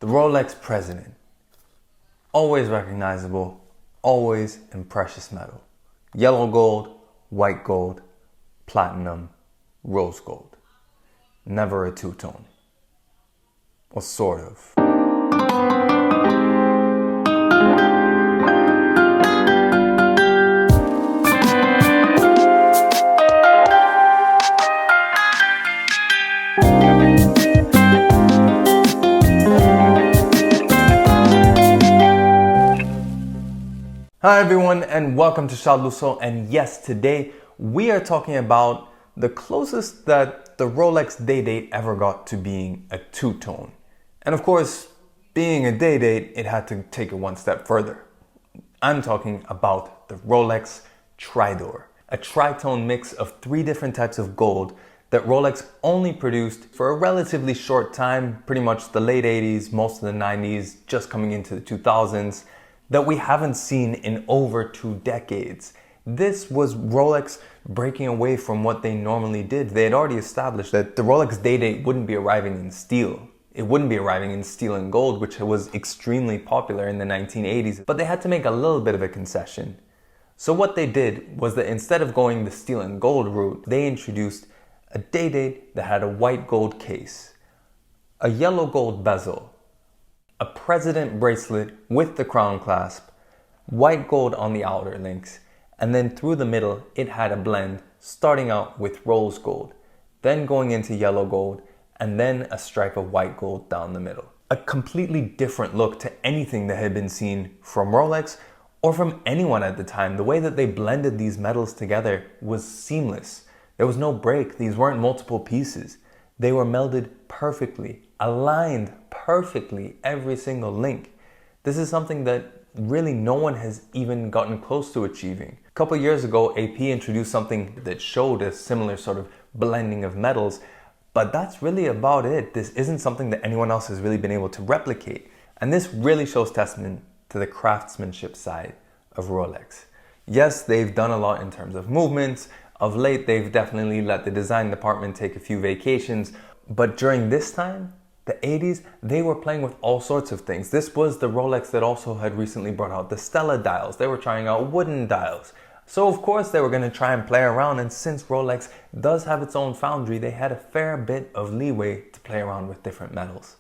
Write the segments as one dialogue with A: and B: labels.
A: The Rolex President. Always recognizable, always in precious metal. Yellow gold, white gold, platinum, rose gold. Never a two-tone. Or sort of. Hi everyone and welcome to Shaluso, and yes, today we are talking about the closest that the Rolex Day-Date ever got to being a two-tone. And of course, being a Day-Date, it had to take it one step further. I'm talking about the Rolex Tridor, a tritone mix of three different types of gold that Rolex only produced for a relatively short time, pretty much the late 80s, most of the 90s, just coming into the 2000s, that we haven't seen in over 2 decades. This was Rolex breaking away from what they normally did. They had already established that the Rolex Day-Date wouldn't be arriving in steel. It wouldn't be arriving in steel and gold, which was extremely popular in the 1980s, but they had to make a little bit of a concession. So what they did was that instead of going the steel and gold route, they introduced a Day-Date that had a white gold case, a yellow gold bezel, a president bracelet with the crown clasp, white gold on the outer links, and then through the middle it had a blend starting out with rose gold, then going into yellow gold, and then a stripe of white gold down the middle. A completely different look to anything that had been seen from Rolex or from anyone at the time. The way that they blended these metals together was seamless. There was no break. These weren't multiple pieces. They were melded perfectly, aligned perfectly, every single link. This is something that really no one has even gotten close to achieving. A couple years ago, AP introduced something that showed a similar sort of blending of metals, but that's really about it. This isn't something that anyone else has really been able to replicate. And this really shows testament to the craftsmanship side of Rolex. Yes, they've done a lot in terms of movements. Of late, they've definitely let the design department take a few vacations, but during this time, the 80s, they were playing with all sorts of things. This was the Rolex that also had recently brought out the Stella dials. They were trying out wooden dials. So of course they were going to try and play around, and since Rolex does have its own foundry, they had a fair bit of leeway to play around with different metals.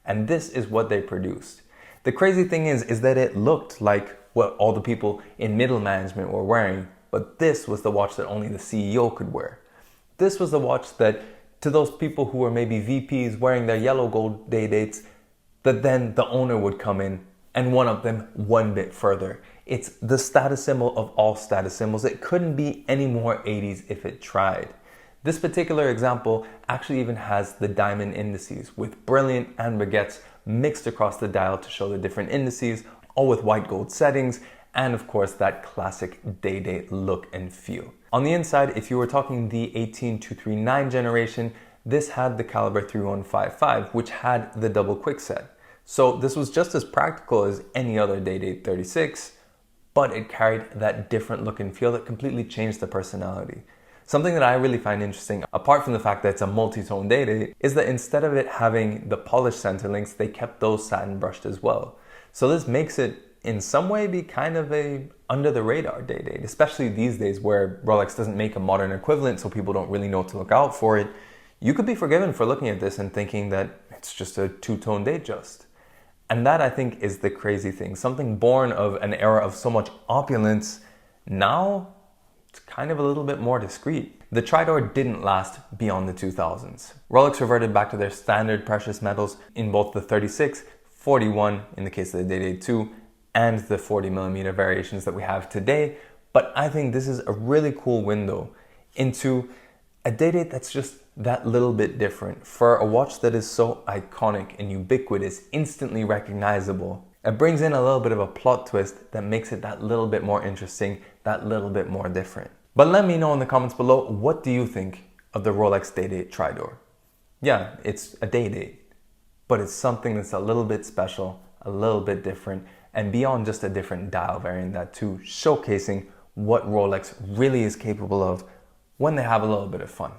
A: And this is what they produced. The crazy thing is that it looked like what all the people in middle management were wearing, but this was the watch that only the CEO could wear. This was the watch that to those people who were maybe VPs wearing their yellow gold Day-Dates, that then the owner would come in and one-up them one bit further. It's the status symbol of all status symbols. It couldn't be any more 80s if it tried. This particular example actually even has the diamond indices with brilliant and baguettes mixed across the dial to show the different indices, all with white gold settings, and of course that classic Day-Date look and feel. On the inside, if you were talking the 18239 generation, this had the Calibre 3155, which had the Double Quickset. So this was just as practical as any other Day-Date 36, but it carried that different look and feel that completely changed the personality. Something that I really find interesting, apart from the fact that it's a multi-tone Day-Date, is that instead of it having the polished center links, they kept those satin brushed as well. So this makes it in some way be kind of a under the radar Day-Date, especially these days where Rolex doesn't make a modern equivalent, so people don't really know to look out for it. You could be forgiven for looking at this and thinking that it's just a two-tone Datejust. And that, I think, is the crazy thing. Something born of an era of so much opulence, now it's kind of a little bate more discreet. The Tridor didn't last beyond the 2000s. Rolex reverted back to their standard precious metals in both the 36, 41 in the case of the Day-Date 2, and the 40mm variations that we have today. But I think this is a really cool window into a Day-Date that's just that little bit different. For a watch that is so iconic and ubiquitous, instantly recognizable, it brings in a little bit of a plot twist that makes it that little bit more interesting, that little bit more different. But let me know in the comments below, what do you think of the Rolex Day-Date Tridor? Yeah, it's a Day-Date, but it's something that's a little bit special, a little bit different, and beyond just a different dial variant, that too, showcasing what Rolex really is capable of when they have a little bit of fun.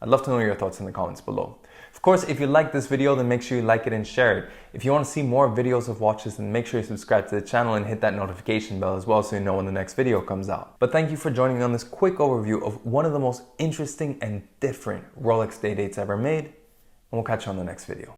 A: I'd love to know your thoughts in the comments below. Of course, if you like this video, then make sure you like it and share it. If you want to see more videos of watches, then make sure you subscribe to the channel and hit that notification bell as well so you know when the next video comes out. But thank you for joining me on this quick overview of one of the most interesting and different Rolex Day-Dates ever made, and we'll catch you on the next video.